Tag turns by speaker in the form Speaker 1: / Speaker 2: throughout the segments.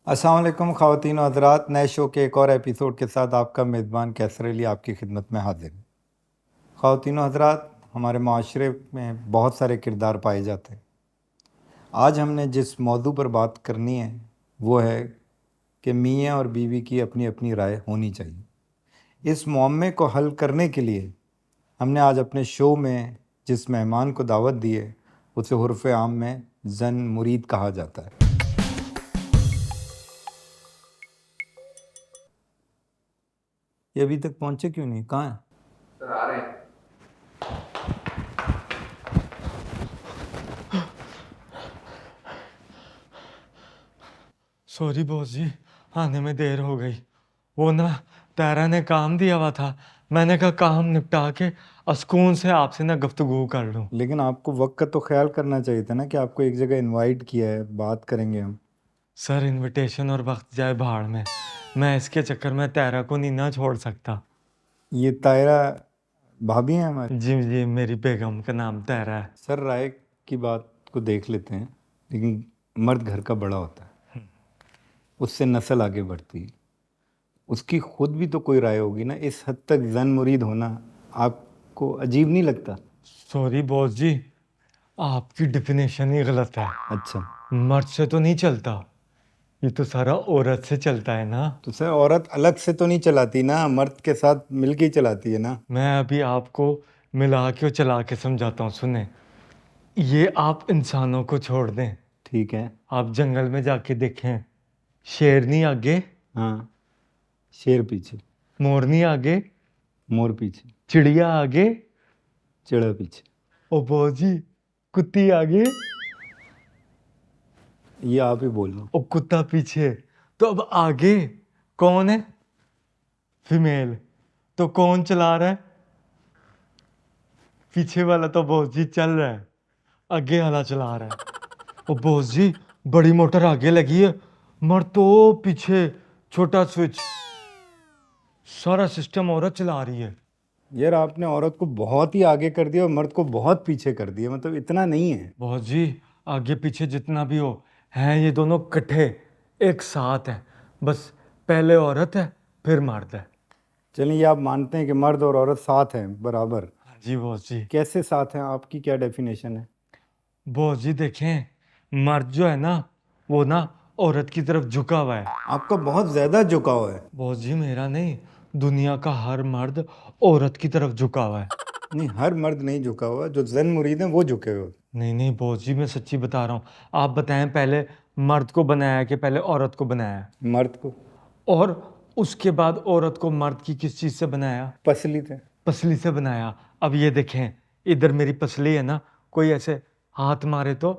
Speaker 1: अस्सलाम वालेकुम ख़वातीन और हज़रात, नए शो के एक और एपिसोड के साथ आपका मेज़बान कैसर अली आपकी खिदमत में हाजिर है। ख़वातीन और हज़रात, हमारे माशरे में बहुत सारे किरदार पाए जाते हैं। आज हमने जिस मौजू पर बात करनी है वो है कि मियाँ और बीवी की अपनी अपनी राय होनी चाहिए। इस मुअम्मे को हल करने के लिए हमने आज अपने शो में जिस मेहमान को दावत दी है उसे उर्फ़ आम में ज़न मुरीद कहा जाता है। ये अभी तक पहुँचे क्यों नहीं? कहाँ है?
Speaker 2: सर आ रहे हैं।
Speaker 3: सॉरी बॉस जी, आने में देर हो गई। वो ना तारा ने काम दिया हुआ था, मैंने कहा काम निपटा के सुकून से आपसे ना गुफ्तगू कर लूँ।
Speaker 1: लेकिन आपको वक्त का तो ख्याल करना चाहिए था ना कि आपको एक जगह इनवाइट किया है, बात करेंगे हम।
Speaker 3: सर इनविटेशन और वक्त जाए भाड़ में, मैं इसके चक्कर में तारा को नहीं ना छोड़ सकता।
Speaker 1: ये तायरा भाभी हैं हमारी।
Speaker 3: जी जी, मेरी बेगम का नाम तारा है।
Speaker 1: सर राय की बात को देख लेते हैं, लेकिन मर्द घर का बड़ा होता है, उससे नस्ल आगे बढ़ती है, उसकी खुद भी तो कोई राय होगी ना। इस हद तक जन मुरीद होना आपको अजीब नहीं लगता?
Speaker 3: सॉरी बॉस जी, आपकी डिफिनेशन ही गलत है।
Speaker 1: अच्छा,
Speaker 3: मर्द से तो नहीं चलता, ये तो सारा औरत से चलता है ना।
Speaker 1: तो सर औरत अलग से तो नहीं चलाती ना, मर्द के साथ मिलके ही चलाती है ना।
Speaker 3: मैं अभी आपको मिला के और चला के समझाता हूँ, सुने। ये आप इंसानों को छोड़ दें,
Speaker 1: ठीक है।
Speaker 3: आप जंगल में जाके देखें, शेरनी आगे,
Speaker 1: हाँ, शेर पीछे,
Speaker 3: मोरनी आगे,
Speaker 1: मोर पीछे,
Speaker 3: चिड़िया आगे,
Speaker 1: चिड़ा पीछे।
Speaker 3: ओ बॉजी कुत्ती आगे,
Speaker 1: ये आप ही बोल लो।
Speaker 3: ओ कुत्ता पीछे। तो अब आगे कौन है? फीमेल। तो कौन चला रहा है? पीछे वाला तो बॉस जी चल रहा है, आगे वाला चला रहा है। ओ बॉस जी, बड़ी मोटर आगे लगी है, मर तो पीछे छोटा स्विच, सारा सिस्टम औरत चला रही है।
Speaker 1: यार आपने औरत को बहुत ही आगे कर दिया और मर्द को बहुत पीछे कर दिया, मतलब इतना नहीं है।
Speaker 3: बॉस जी, आगे पीछे जितना भी हो, हैं ये दोनों इकट्ठे एक साथ हैं, बस पहले औरत है फिर मर्द है।
Speaker 1: चलिए, ये आप मानते हैं कि मर्द और औरत साथ हैं बराबर।
Speaker 3: हाँ जी बॉस जी।
Speaker 1: कैसे साथ हैं, आपकी क्या डेफिनेशन है?
Speaker 3: बॉस जी देखें, मर्द जो है ना, वो ना औरत की तरफ झुका हुआ है।
Speaker 1: आपका बहुत ज़्यादा झुकाव है।
Speaker 3: बॉस जी मेरा नहीं, दुनिया का हर मर्द औरत की तरफ झुका हुआ है।
Speaker 1: नहीं, हर मर्द नहीं झुका हुआ, जो जन मुरीद हैं वो झुके हुए।
Speaker 3: नहीं नहीं बॉस जी, मैं सच्ची बता रहा हूँ। आप बताएं, पहले मर्द को बनाया है कि पहले औरत को बनाया है?
Speaker 1: मर्द को
Speaker 3: और उसके बाद औरत को मर्द की किस चीज़ से बनाया?
Speaker 1: पसली थे।
Speaker 3: पसली से बनाया। अब ये देखें, इधर मेरी पसली है ना, कोई ऐसे हाथ मारे तो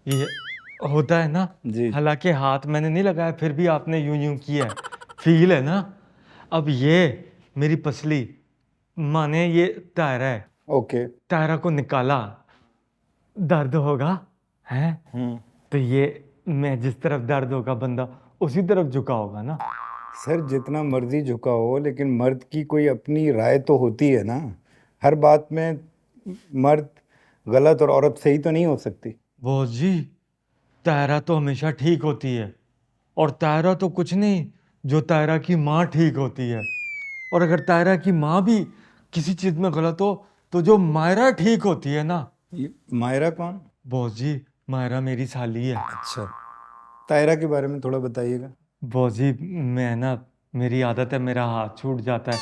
Speaker 3: ये होता है ना।
Speaker 1: जी।
Speaker 3: हालांकि हाथ मैंने नहीं लगाया, फिर भी आपने यूं यूं किया है, फील है ना। अब ये मेरी पसली माने ये दायरा है,
Speaker 1: ओके।
Speaker 3: दायरा को निकाला, दर्द होगा है, तो ये मैं जिस तरफ दर्द होगा बंदा उसी तरफ झुका होगा ना।
Speaker 1: सर जितना मर्जी झुका हो, लेकिन मर्द की कोई अपनी राय तो होती है ना। हर बात में मर्द गलत और औरत सही तो नहीं हो सकती।
Speaker 3: वो जी, तायरा तो हमेशा ठीक होती है, और तायरा तो कुछ नहीं, जो तायरा की माँ ठीक होती है। और अगर तायरा की माँ भी किसी चीज में गलत हो, तो जो मायरा ठीक होती है ना।
Speaker 1: ये मायरा कौन?
Speaker 3: बॉस जी, मायरा मेरी साली है।
Speaker 1: अच्छा, तायरा के बारे में थोड़ा बताइएगा।
Speaker 3: बॉस जी, मैं ना, मेरी आदत है, मेरा हाथ छूट जाता है,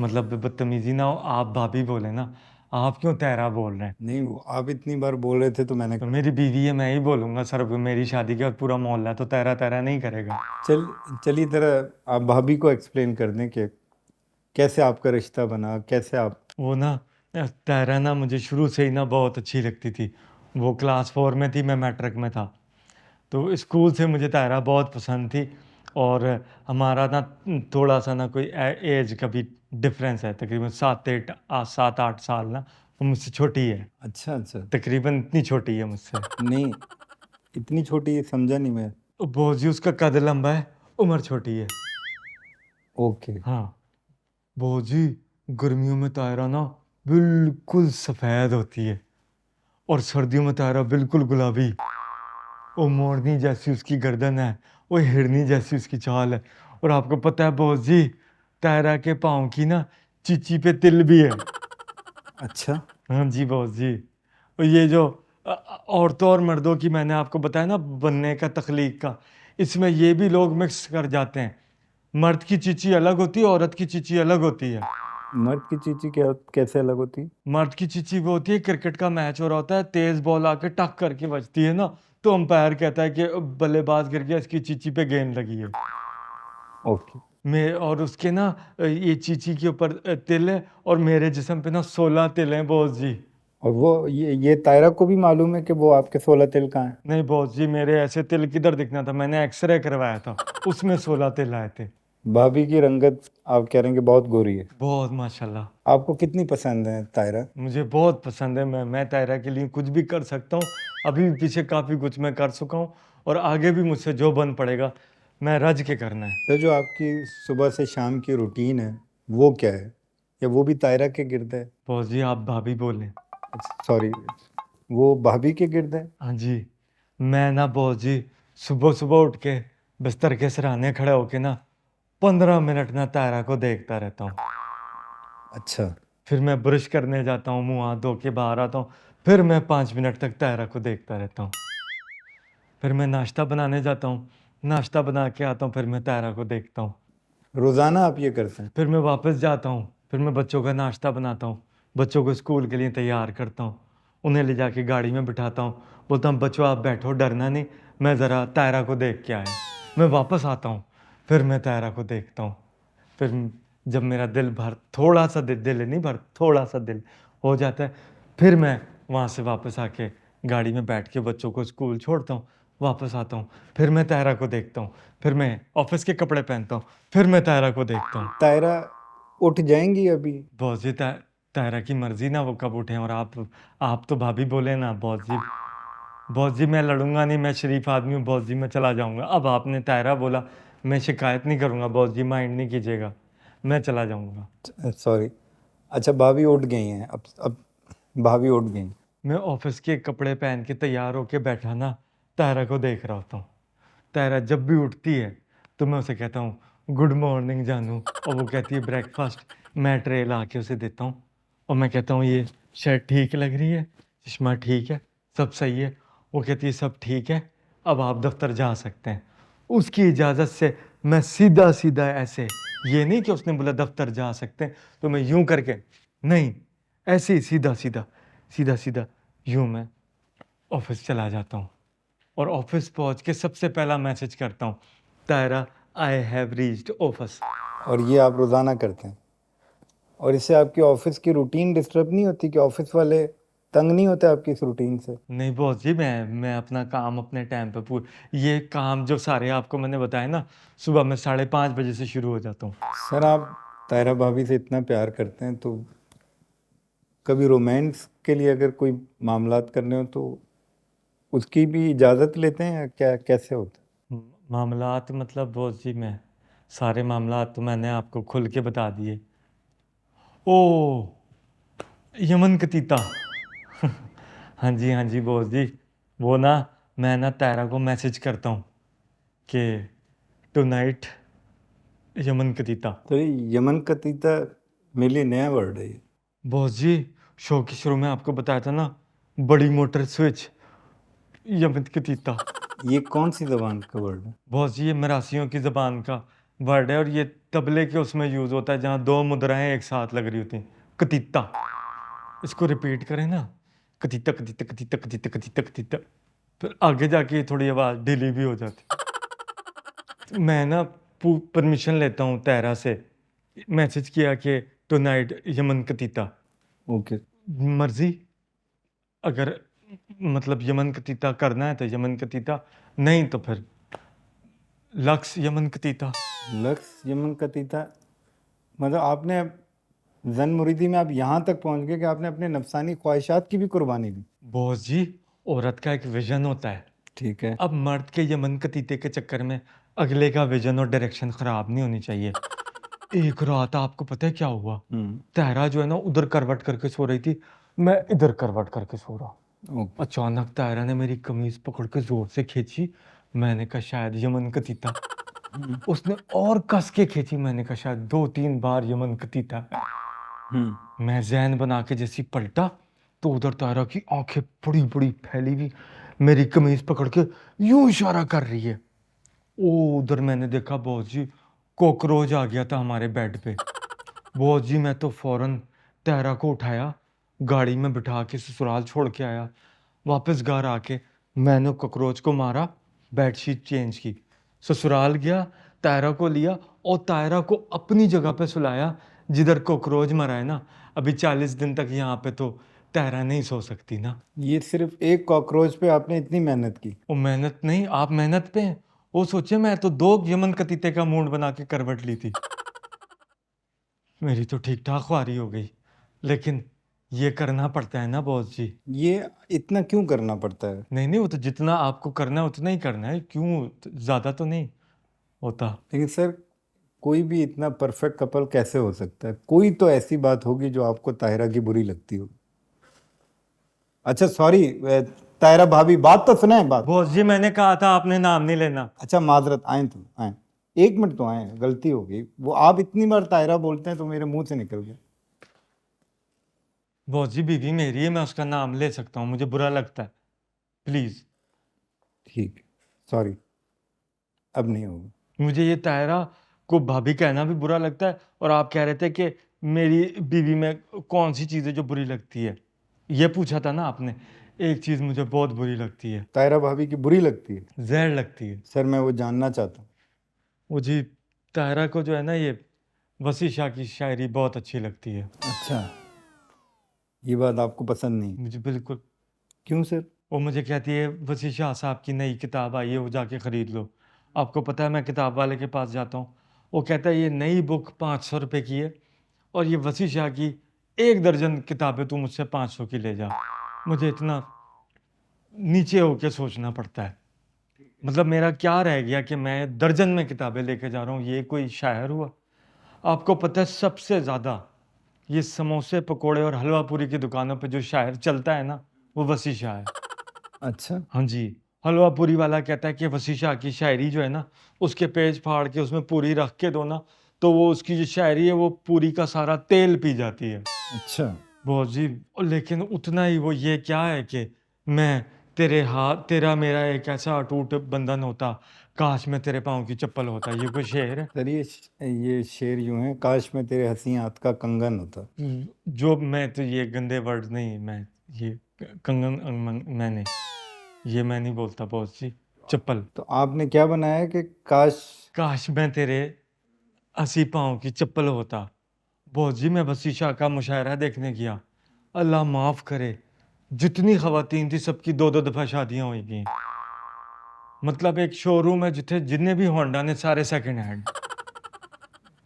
Speaker 3: मतलब बदतमीजी ना हो, आप भाभी बोले ना, आप क्यों तायरा बोल रहे हैं?
Speaker 1: नहीं, वो आप इतनी बार बोल रहे थे तो मैंने
Speaker 3: तो मेरी बीवी है, मैं ही बोलूंगा सर, मेरी शादी के बाद पूरा मोहल्ला है, तो तायरा तायरा नहीं करेगा।
Speaker 1: चलिए तरह आप भाभी को एक्सप्लेन कर दें कि कैसे आपका रिश्ता बना, कैसे आप।
Speaker 3: वो ना, तायरा ना मुझे शुरू से ही ना बहुत अच्छी लगती थी। वो क्लास 4 में थी, मैं मैट्रिक में था, तो स्कूल से मुझे तायरा बहुत पसंद थी। और हमारा ना थोड़ा सा ना कोई एज का भी डिफरेंस है, तकरीबन 7-8 साल ना, वो मुझसे छोटी है,
Speaker 1: अच्छा अच्छा।
Speaker 3: तकरीबन इतनी छोटी है मुझसे।
Speaker 1: नहीं, इतनी छोटी समझा नहीं मैं।
Speaker 3: बहुत जी, उसका कद लंबा है, उम्र छोटी है।
Speaker 1: ओके।
Speaker 3: हाँ, बहुत जी, गर्मियों में तायरा ना बिल्कुल सफ़ेद होती है, और सर्दियों में तायरा बिल्कुल गुलाबी। वो मोरनी जैसी उसकी गर्दन है, वो हिरनी जैसी उसकी चाल है। और आपको पता है बॉस जी, तायरा के पाँव की ना चीची पे तिल भी है।
Speaker 1: अच्छा।
Speaker 3: हाँ जी बॉस जी। और ये जो औरतों और मर्दों की मैंने आपको बताया ना बनने का तख्लीक का, इसमें ये भी लोग मिक्स कर जाते हैं। मर्द की चीची अलग होती है, औरत की चीची अलग होती है।
Speaker 1: मर्द की चीची क्या कैसे अलग होती?
Speaker 3: मर्द की चीची वो होती है, क्रिकेट का मैच हो रहा होता है, तेज बॉल आके टक करके बजती है ना, तो अंपायर कहता है कि बल्लेबाज गिर गया, इसकी चीची पे गेंद लगी है।
Speaker 1: ओके।
Speaker 3: मैं और उसके ना ये चीची के ऊपर तिल है, और मेरे जिस्म पे ना 16 तिल हैं बॉस जी।
Speaker 1: और वो ये तायरा को भी मालूम है कि वो आपके 16 तिल कहाँ है?
Speaker 3: नहीं बॉस जी, मेरे ऐसे तिल किधर दिखना था, मैंने एक्सरे करवाया था, उसमें 16 तिल आए थे।
Speaker 1: भाभी की रंगत आप कह रहे हैं कि बहुत गोरी है।
Speaker 3: बहुत माशाल्लाह।
Speaker 1: आपको कितनी पसंद है तायरा?
Speaker 3: मुझे बहुत पसंद है, मैं तायरा के लिए कुछ भी कर सकता हूँ। अभी भी पीछे काफ़ी कुछ मैं कर चुका हूँ, और आगे भी मुझसे जो बन पड़ेगा मैं रज के करना है।
Speaker 1: तो जो आपकी सुबह से शाम की रूटीन है वो क्या है, या वो भी तायरा के गिर्द है?
Speaker 3: बॉस जी आप भाभी बोलें।
Speaker 1: सॉरी, वो भाभी के गिर्द है?
Speaker 3: हाँ जी। मैं ना बॉस जी सुबह सुबह उठ के बिस्तर के सिरहाने खड़े होके ना 15 मिनट ना तायरा को देखता रहता हूँ।
Speaker 1: अच्छा।
Speaker 3: फिर मैं ब्रश करने जाता हूँ, मुंह हाथ धो के बाहर आता हूँ, फिर मैं 5 मिनट तक तायरा को देखता रहता हूँ। फिर मैं नाश्ता बनाने जाता हूँ, नाश्ता बना के आता हूँ, फिर मैं तायरा को देखता हूँ।
Speaker 1: रोजाना आप ये करते हैं?
Speaker 3: फिर मैं वापस जाता हूँ, फिर मैं बच्चों का नाश्ता बनाता हूँ, बच्चों को स्कूल के लिए तैयार करता हूँ, उन्हें ले जाके गाड़ी में बिठाता हूँ, बोलता हूँ बच्चों आप बैठो, डरना नहीं, मैं ज़रा तायरा को देख के आया। मैं वापस आता हूँ, फिर मैं तायरा को देखता हूँ। फिर जब मेरा दिल भर थोड़ा सा दिल नहीं भर थोड़ा सा दिल हो जाता है, फिर मैं वहाँ से वापस आके गाड़ी में बैठ के बच्चों को स्कूल छोड़ता हूँ, वापस आता हूँ, फिर मैं तायरा को देखता हूँ, फिर मैं ऑफिस के कपड़े पहनता हूँ, फिर मैं तायरा को देखता हूँ।
Speaker 1: तायरा उठ जाएंगी अभी?
Speaker 3: बॉस जी तायरा की मर्जी ना वो कब उठे, और आप तो भाभी बोले ना बॉस जी। बॉस जी मैं लड़ूंगा नहीं, मैं शरीफ आदमी हूँ बॉस जी, मैं चला जाऊंगा। अब आपने तायरा बोला, मैं शिकायत नहीं करूंगा बॉस जी, माइंड नहीं कीजिएगा, मैं चला जाऊंगा।
Speaker 1: सॉरी। अच्छा, भाभी उठ गई हैं अब भाभी उठ गई।
Speaker 3: मैं ऑफिस के कपड़े पहन के तैयार होके बैठा ना तायरा को देख रहा होता हूँ। तायरा जब भी उठती है तो मैं उसे कहता हूँ गुड मॉर्निंग जानू, और वो कहती है ब्रेकफास्ट। मैं ट्रे ला के उसे देता हूँ, और मैं कहता हूँ ये शर्ट ठीक लग रही है, चश्मा ठीक है, सब सही है। वो कहती है सब ठीक है, अब आप दफ्तर जा सकते हैं। उसकी इजाज़त से मैं सीधा सीधा ऐसे, ये नहीं कि उसने बोला दफ्तर जा सकते हैं तो मैं यूं करके, नहीं, ऐसे ही सीधा सीधा सीधा सीधा यूं मैं ऑफिस चला जाता हूँ। और ऑफिस पहुँच के सबसे पहला मैसेज करता हूँ, तायरा आई हैव रीच्ड ऑफिस।
Speaker 1: और ये आप रोजाना करते हैं? और इससे आपकी ऑफिस की रूटीन डिस्टर्ब नहीं होती कि ऑफिस वाले तंग नहीं होते आपकी इस रूटीन से?
Speaker 3: नहीं बॉस जी, मैं अपना काम अपने टाइम पे ये काम जो सारे आपको मैंने बताए ना, सुबह में 5:30 बजे से शुरू हो जाता हूँ।
Speaker 1: सर, आप तायरा भाभी से इतना प्यार करते हैं तो कभी रोमांस के लिए अगर कोई मामलात करने हो तो उसकी भी इजाज़त लेते हैं, या क्या कैसे होता
Speaker 3: मामलात मतलब बॉस जी, मैं सारे मामलात तो मैंने आपको खुल के बता दिए। ओ यमन कतीता। हाँ जी बॉस जी, वो ना मैं ना तायरा को मैसेज करता हूँ कि टुनाइट यमन कतीता।
Speaker 1: है? तो ये यमन कतीता मेरे लिए नया वर्ड है ये।
Speaker 3: बॉस जी शो के शुरू में आपको बताया था ना, बड़ी मोटर स्विच यमन कतीता।
Speaker 1: ये कौन सी ज़बान का वर्ड है?
Speaker 3: बॉस जी ये मरासियों की ज़बान का वर्ड है, और ये तबले के उसमें यूज़ होता है जहाँ दो मुद्राएं एक साथ लग रही होती हैं, कतीता। इसको रिपीट करें ना, कतीता कतीता कतीता कतीता कतीता कतीता, फिर आगे जाके थोड़ी आवाज़ ढीली भी हो जाती। मैं ना परमिशन लेता हूँ तायरा से, मैसेज किया कि टुनाइट यमन कतीता,
Speaker 1: ओके।
Speaker 3: मर्जी, अगर मतलब यमन कतीता करना है तो यमन कतीता, नहीं तो फिर लक्स यमन कतीता।
Speaker 1: लक्स यमन कतीता, मतलब आपने जन मुरीदी में आप यहाँ तक पहुँच गए कि आपने अपने नफसानी ख्वाहिशात की भी कुर्बानी दी।
Speaker 3: बॉस जी औरत का एक विजन होता है,
Speaker 1: ठीक है।
Speaker 3: अब मर्द के यमन कतीते के चक्कर में अगले का विजन और डायरेक्शन खराब नहीं होनी चाहिए। एक रात आपको पता है क्या हुआ, तायरा जो है ना उधर करवट करके सो रही थी, मैं इधर करवट करके सो रहा।
Speaker 1: ओ,
Speaker 3: अचानक तायरा ने मेरी कमीज पकड़ के जोर से खींची। मैंने कहा शायद यमन का तीता। उसने और कस के खींची। मैंने कहा शायद 2-3 बार यमन का तीता है। मैं जहन बना के जैसी पलटा तो उधर तायरा की आंखें बड़ी बड़ी फैली हुई मेरी कमीज पकड़ के यूं इशारा कर रही है। ओ उधर मैंने देखा बॉस जी, कॉकरोच आ गया था हमारे बेड पे। बॉस जी मैं तो फौरन तायरा को उठाया, गाड़ी में बिठा के ससुराल छोड़ के आया। वापस घर आके मैंने कॉकरोच को मारा, बेडशीट चेंज की, ससुराल गया, तायरा को लिया और तायरा को अपनी जगह पे सुलाया जिधर कॉकरोच मरा है ना। अभी 40 दिन तक यहाँ पे तो तायरा नहीं सो सकती ना।
Speaker 1: ये सिर्फ एक कॉकरोच पे आपने इतनी मेहनत की?
Speaker 3: वो मेहनत नहीं, आप मेहनत पे हैं। वो सोचे मैं तो 2 यमन कतीते का मूड बना के करवट ली थी। मेरी तो ठीक ठाक ख्वारी हो गई, लेकिन ये करना पड़ता है ना बॉस जी।
Speaker 1: ये इतना क्यों करना पड़ता है?
Speaker 3: नहीं नहीं, वो तो जितना आपको करना है उतना ही करना है, क्यों ज्यादा तो नहीं होता।
Speaker 1: लेकिन सर, कोई भी इतना परफेक्ट कपल कैसे हो सकता है? कोई तो ऐसी बात होगी जो आपको ताहिरा की बुरी लगती हो। अच्छा सॉरी, ताहिरा भाभी, बात तो सुना है बात।
Speaker 3: बॉस जी मैंने कहा था आपने नाम नहीं लेना।
Speaker 1: अच्छा माजरत, आए तो आए, 1 मिनट तो आए, गलती हो गई। वो आप इतनी बार ताहिरा बोलते हैं तो मेरे मुंह से निकल गया।
Speaker 3: बॉस जी बीवी मेरी है, मैं उसका नाम ले सकता हूँ, मुझे बुरा लगता है, प्लीज।
Speaker 1: ठीक, सॉरी, अब नहीं होगा।
Speaker 3: मुझे ये तायरा को भाभी कहना भी बुरा लगता है, और आप कह रहे थे कि मेरी बीवी में कौन सी चीज़ है जो बुरी लगती है, ये पूछा था ना आपने। एक चीज़ मुझे बहुत बुरी लगती है,
Speaker 1: ताहिरा भाभी की बुरी लगती है?
Speaker 3: जहर लगती है।
Speaker 1: सर मैं वो जानना चाहता हूँ।
Speaker 3: वो जी, तायरा को जो है ना ये वसी शाह की शायरी बहुत अच्छी लगती है।
Speaker 1: अच्छा, ये बात आपको पसंद नहीं?
Speaker 3: मुझे बिल्कुल।
Speaker 1: क्यों सर?
Speaker 3: वो मुझे कहती है वसी शाह साहब की नई किताब आई है, वो जाके ख़रीद लो। आपको पता है मैं किताब वाले के पास जाता हूँ, वो कहता है ये नई बुक 500 रुपये की है, और ये वसी शाह की 1 दर्जन किताबें तू मुझसे 500 की ले जा। मुझे इतना नीचे होके सोचना पड़ता है, मतलब मेरा क्या रह गया कि मैं दर्जन में किताबें लेके जा रहा हूँ, ये कोई शायर हुआ? आपको पता है सबसे ज़्यादा ये समोसे पकोड़े और हलवा पूरी की दुकानों पे जो शायर चलता है ना, वो वसी शाह है।
Speaker 1: अच्छा,
Speaker 3: हाँ जी, हलवा पूरी वाला कहता है कि वसी शाह की शायरी जो है ना, उसके पेज फाड़ के उसमें पूरी रख के दो ना, तो वो उसकी जो शायरी है वो पूरी का सारा तेल पी जाती है।
Speaker 1: अच्छा।
Speaker 3: बहुत जी। और लेकिन उतना ही वो ये क्या है कि मैं तेरे हाथ तेरा मेरा एक ऐसा अटूट बंधन होता, काश मैं तेरे पाँव की चप्पल होता, ये कोई शेर है?
Speaker 1: सर ये शेर यूं है, काश में तेरे हंसी हाथ का कंगन होता।
Speaker 3: जो मैं तो ये गंदे वर्ड नहीं, मैं ये कंगन मैंने ये मैं नहीं बोलता बॉस जी, चप्पल।
Speaker 1: तो आपने क्या बनाया है कि काश?
Speaker 3: काश मैं तेरे हंसी पाँव की चप्पल होता। बॉस जी मैं वसी शाह का मुशायरा देखने गया, अल्लाह माफ़ करे, जितनी खवातीन थी सबकी 2-2 दफ़ा शादियाँ हो गई। मतलब एक शोरूम है जिथे जितने भी होंडा ने सारे सेकंड हैंड।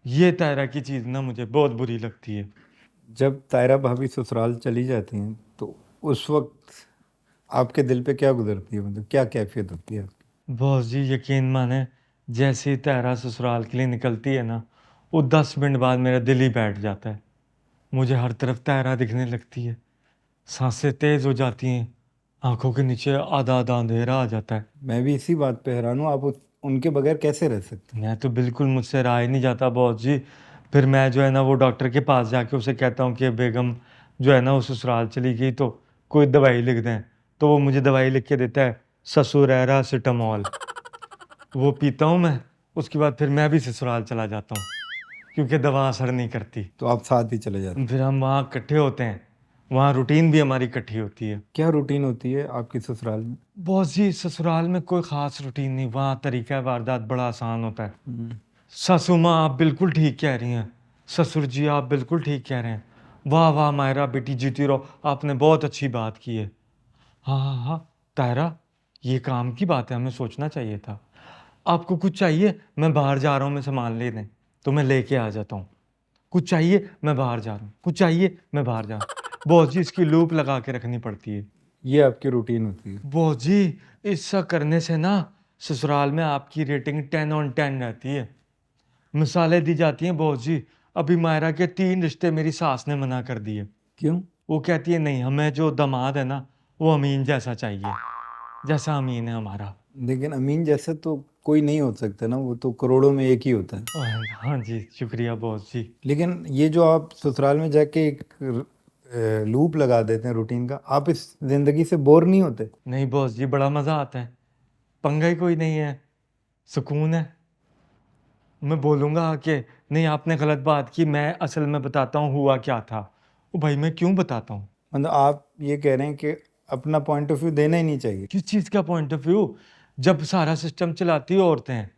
Speaker 3: ये तायरा की चीज़ ना मुझे बहुत बुरी लगती है।
Speaker 1: जब तायरा भाभी ससुराल चली जाती हैं तो उस वक्त आपके दिल पे क्या गुजरती है, मतलब क्या कैफियत होती है आपकी?
Speaker 3: बॉस जी यकीन माने, जैसे ही तायरा ससुराल के लिए निकलती है ना, वो 10 मिनट बाद मेरा दिल ही बैठ जाता है। मुझे हर तरफ तायरा दिखने लगती है, सांसें तेज़ हो जाती हैं, आंखों के नीचे आधा आधा अंधेरा आ जाता है।
Speaker 1: मैं भी इसी बात पे हैरान हूँ, आप उनके बगैर कैसे रह सकते हैं?
Speaker 3: मैं तो बिल्कुल, मुझसे रहा ही नहीं जाता बॉस जी। फिर मैं जो है ना वो डॉक्टर के पास जाके उसे कहता हूँ कि बेगम जो है ना वो ससुराल चली गई, तो कोई दवाई लिख दें। तो वो मुझे दवाई लिख के देता है, ससुरैरासिटामोल। वो पीता हूँ मैं, उसके बाद फिर मैं भी ससुराल चला जाता हूँ, क्योंकि दवा असर नहीं करती।
Speaker 1: तो आप साथ ही चले जाते हैं?
Speaker 3: फिर हम वहाँ इकट्ठे होते हैं, वहाँ रूटीन भी हमारी इकट्ठी होती है।
Speaker 1: क्या रूटीन होती है आपकी ससुराल में?
Speaker 3: बॉस जी ससुराल में कोई ख़ास रूटीन नहीं, वहाँ तरीका वारदात बड़ा आसान होता है। सासू माँ आप बिल्कुल ठीक कह रही हैं, ससुर जी आप बिल्कुल ठीक कह रहे हैं, वाह वाह मायरा बेटी जीती रहो, आपने बहुत अच्छी बात की है। हाँ हाँ हाँ तायरा, ये काम की बात है, हमें सोचना चाहिए था। आपको कुछ चाहिए? मैं बाहर जा रहा हूँ, मैं सामान लेने, तो मैं लेके आ जाता हूँ। कुछ चाहिए? मैं बाहर जा रहा हूँ। कुछ चाहिए? मैं बाहर जा रहा हूँ। बॉस जी इसकी लूप लगा के रखनी पड़ती है।
Speaker 1: ये आपकी रूटीन होती है?
Speaker 3: बॉस जी ऐसा करने से ना ससुराल में आपकी रेटिंग 10/10 रहती है। मिसालें दी जाती हैं बॉस जी, अभी मायरा के 3 रिश्ते मेरी सास ने मना कर दिए।
Speaker 1: क्यों?
Speaker 3: वो कहती है नहीं, हमें जो दामाद है ना वो अमीन जैसा चाहिए, जैसा अमीन है हमारा।
Speaker 1: लेकिन अमीन जैसा तो कोई नहीं हो सकता ना, वो तो करोड़ों में एक ही होता है।
Speaker 3: हाँ जी, शुक्रिया बॉस जी।
Speaker 1: लेकिन ये जो आप ससुराल में जाके एक लूप लगा देते हैं रूटीन का, आप इस जिंदगी से बोर नहीं होते?
Speaker 3: नहीं बॉस जी, बड़ा मज़ा आता है, पंगा ही कोई नहीं है, सुकून है। मैं बोलूँगा कि नहीं आपने गलत बात की, मैं असल में बताता हूँ हुआ क्या था। ओ भाई मैं क्यों बताता हूँ?
Speaker 1: मतलब आप ये कह रहे हैं कि अपना पॉइंट ऑफ व्यू देना ही नहीं चाहिए?
Speaker 3: किस चीज़ का पॉइंट ऑफ व्यू? जब सारा सिस्टम चलाती औरतें हैं,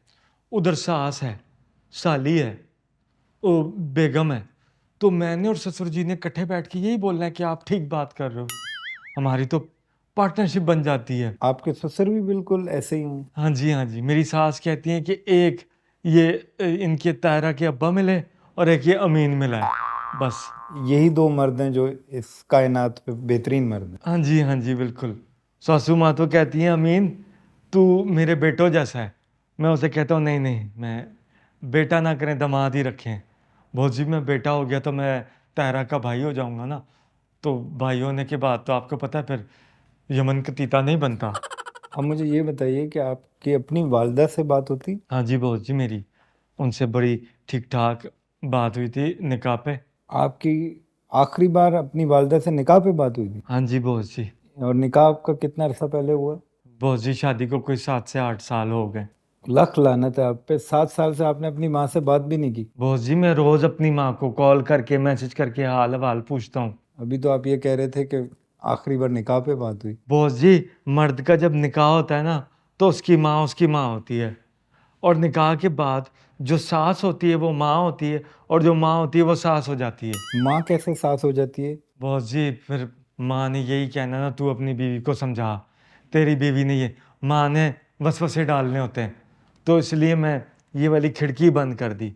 Speaker 3: उधर सास है, साली है, ओ बेगम है, तो मैंने और ससुर जी ने इकट्ठे बैठ के यही बोलना है कि आप ठीक बात कर रहे हो। हमारी तो पार्टनरशिप बन जाती है।
Speaker 1: आपके ससुर भी बिल्कुल ऐसे ही हैं?
Speaker 3: हाँ जी, हाँ जी। मेरी सास कहती हैं कि एक ये इनके तायरा के अब्बा मिले और एक ये अमीन मिला है, बस।
Speaker 1: यही दो मर्द हैं जो इस कायनात पे बेहतरीन मर्द हैं।
Speaker 3: हाँ जी, बिल्कुल। सासू माँ तो कहती हैं अमीन तू मेरे बेटों जैसा है। मैं उसे कहता हूँ नहीं नहीं, मैं बेटा ना करें दामाद ही रखें। बहुत जी मैं बेटा हो गया तो मैं तायरा का भाई हो जाऊंगा ना, तो भाई होने के बाद तो आपको पता है फिर यमन का तीता नहीं बनता।
Speaker 1: अब मुझे ये बताइए कि आपकी अपनी वालदा से बात होती?
Speaker 3: हाँ जी बहुत जी, मेरी उनसे बड़ी ठीक ठाक बात हुई थी निकाह पे।
Speaker 1: आपकी आखिरी बार अपनी वालदा से निकाह पे बात हुई थी?
Speaker 3: हाँ जी बहुत जी।
Speaker 1: और निकाह आपका कितना अरसा पहले हुआ?
Speaker 3: बहुत जी शादी को कोई 7 से 8 साल हो गए।
Speaker 1: लख लानत है आप पे, 7 साल से आपने अपनी माँ से बात भी नहीं की।
Speaker 3: बहुत जी मैं रोज अपनी माँ को कॉल करके मैसेज करके हाल हवाल पूछता हूँ।
Speaker 1: अभी तो आप ये कह रहे थे कि आखिरी बार निकाह पे बात हुई।
Speaker 3: बॉस जी मर्द का जब निकाह होता है ना तो उसकी माँ होती है, और निकाह के बाद जो सास होती है वो माँ होती है, और जो माँ होती है वो सास हो जाती है।
Speaker 1: माँ कैसे सास हो जाती है?
Speaker 3: बॉस जी फिर माँ ने यही कहना ना तू अपनी बीवी को समझा, तेरी बीवी ने ये, माँ ने वसवसे डालने होते हैं, तो इसलिए मैं ये वाली खिड़की बंद कर दी।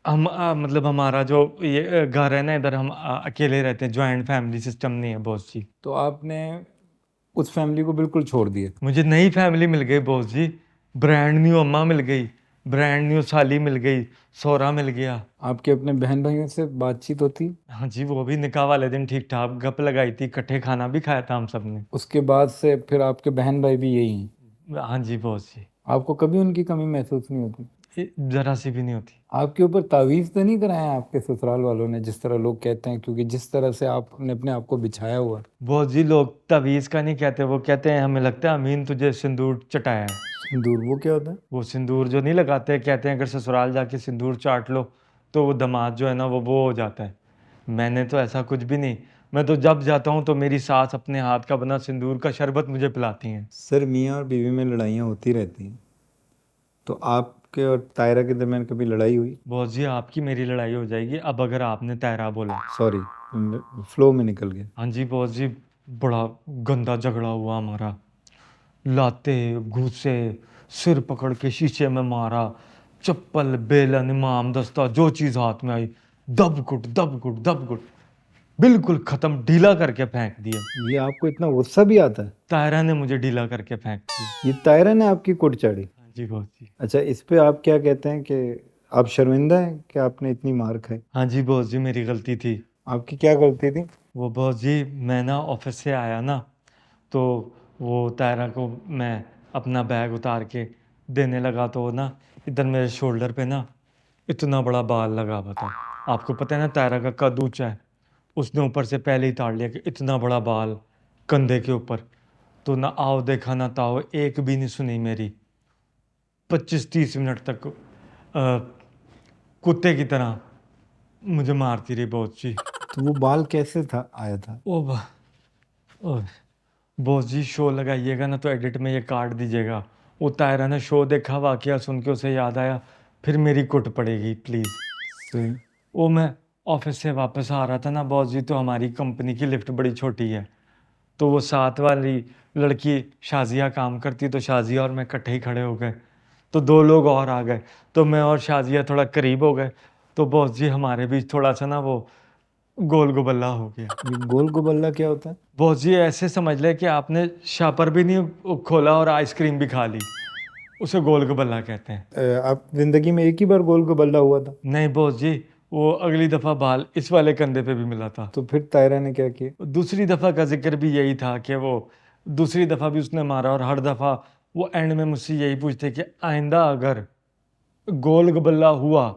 Speaker 3: हम मतलब हमारा जो ये घर है ना इधर, हम अकेले रहते हैं, ज्वाइंट फैमिली सिस्टम नहीं है बॉस जी।
Speaker 1: तो आपने उस फैमिली को बिल्कुल छोड़ दिया?
Speaker 3: मुझे नई फैमिली मिल गई बॉस जी, ब्रांड न्यू अम्मा मिल गई, ब्रांड न्यू साली मिल गई, सौरा मिल गया।
Speaker 1: आपके अपने बहन भाइयों से बातचीत होती?
Speaker 3: हाँ जी, वो भी निकाह वाले दिन ठीक ठाक गप लगाई थी, इकट्ठे खाना भी खाया था हम सब ने।
Speaker 1: उसके बाद से फिर आपके बहन भाई भी यही हैं?
Speaker 3: हाँ जी बॉस जी,
Speaker 1: आपको कभी उनकी कमी महसूस नहीं होती?
Speaker 3: जरा सी भी नहीं होती।
Speaker 1: आपके ऊपर तावीज़ तो नहीं कराया आपके ससुराल वालों ने, जिस तरह लोग कहते हैं, क्योंकि जिस तरह से आपने अपने आप को बिछाया हुआ है?
Speaker 3: बॉस जी लोग तवीज़ का नहीं कहते, वो कहते हैं हमें लगता है अमीन तुझे सिंदूर चटाया है।
Speaker 1: सिंदूर वो क्या होता है?
Speaker 3: वो सिंदूर जो नहीं लगाते, कहते हैं अगर ससुराल जाके सिंदूर चाट लो तो वो दामाद जो है ना वो हो जाता है। मैंने तो ऐसा कुछ भी नहीं, मैं तो जब जाता हूँ तो मेरी सास अपने हाथ का बना सिंदूर का शरबत मुझे पिलाती हैं।
Speaker 1: सर, मियाँ और बीवी में लड़ाइयाँ होती रहती हैं, तो आपके और तायरा के दरमियान कभी लड़ाई हुई?
Speaker 3: बॉस जी आपकी मेरी लड़ाई हो जाएगी अब अगर आपने तायरा बोला।
Speaker 1: सॉरी, फ्लो में निकल गया।
Speaker 3: हाँ जी बॉस जी, बड़ा गंदा झगड़ा हुआ हमारा, लाते घूसे, सिर पकड़ के शीशे में मारा, चप्पल बेलन इमाम दस्ता जो चीज़ हाथ में आई, दब घुट दब घुट दब घुट, बिल्कुल खत्म, ढीला करके फेंक दिया।
Speaker 1: ये आपको इतना गुस्सा भी आता है?
Speaker 3: तायरा ने मुझे ढीला करके फेंक दिया।
Speaker 1: ये तायरा ने आपकी कुट चाड़ी?
Speaker 3: हाँ जी बॉस जी।
Speaker 1: अच्छा, इस पे आप क्या कहते हैं कि आप शर्मिंदा हैं कि आपने इतनी मार खाई?
Speaker 3: हाँ जी बॉस जी, मेरी गलती थी।
Speaker 1: आपकी क्या गलती थी?
Speaker 3: वो बॉस जी मैं ना ऑफिस से आया ना, तो वो तायरा को मैं अपना बैग उतार के देने लगा, तो वो ना इधर मेरे शोल्डर पे ना इतना बड़ा बाल लगा हुआ था। आपको पता है ना तायरा का कद ऊंचा है, उसने ऊपर से पहले ही ताड़ लिया कि इतना बड़ा बाल कंधे के ऊपर। तो ना आओ देखा ना ताओ, एक भी नहीं सुनी मेरी। 25-30 मिनट तक कुत्ते की तरह मुझे मारती रही बहुत सी।
Speaker 1: तो वो बाल कैसे था आया था?
Speaker 3: ओ बा ओ, बॉस जी शो लगाइएगा ना तो एडिट में ये काट दीजिएगा। वो तायरा ने शो देखा, वाकया सुन के उसे याद आया, फिर मेरी कुट पड़ेगी प्लीज़।
Speaker 1: सही।
Speaker 3: वो मैं ऑफिस से वापस आ रहा था ना बॉस जी, तो हमारी कंपनी की लिफ्ट बड़ी छोटी है, तो वो साथ वाली लड़की शाजिया काम करती, तो शाजिया और मैं इकट्ठे ही खड़े हो गए, तो 2 लोग और आ गए, तो मैं और शाजिया थोड़ा करीब हो गए, तो बॉस जी हमारे बीच थोड़ा सा ना वो गोल गोबल्ला हो गया।
Speaker 1: ये गोल गोबल्ला क्या होता है?
Speaker 3: बॉस जी ऐसे समझ ले कि आपने शापर भी नहीं खोला और आइसक्रीम भी खा ली, उसे गोल गोबल्ला कहते हैं।
Speaker 1: आप जिंदगी में एक ही बार गोल गोबल्ला हुआ था?
Speaker 3: नहीं बॉस जी, वो अगली दफ़ा बाल इस वाले कंधे पे भी मिला था।
Speaker 1: तो फिर तायरा ने क्या किया?
Speaker 3: दूसरी दफ़ा का ज़िक्र भी यही था कि वो दूसरी दफ़ा भी उसने मारा और हर दफ़ा वो एंड में मुझसे यही पूछते कि आइंदा अगर गोल गबल्ला हुआ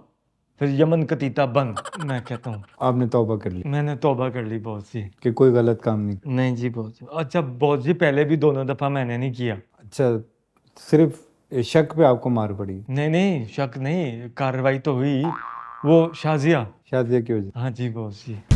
Speaker 3: फिर यमन कतीता बंद। मैं कहता हूँ
Speaker 1: आपने तौबा कर ली
Speaker 3: मैंने तौबा कर ली बॉस जी।
Speaker 1: कि कोई गलत काम नहीं किया।
Speaker 3: नहीं जी बॉस जी। अच्छा बॉस जी पहले भी दोनों दफ़ा मैंने नहीं किया।
Speaker 1: अच्छा, सिर्फ शक पे आपको मार पड़ी?
Speaker 3: नहीं नहीं शक नहीं, कार्रवाई तो हुई। वो शाजिया।
Speaker 1: शाजिया की वजह
Speaker 3: हाँ जी बॉस जी।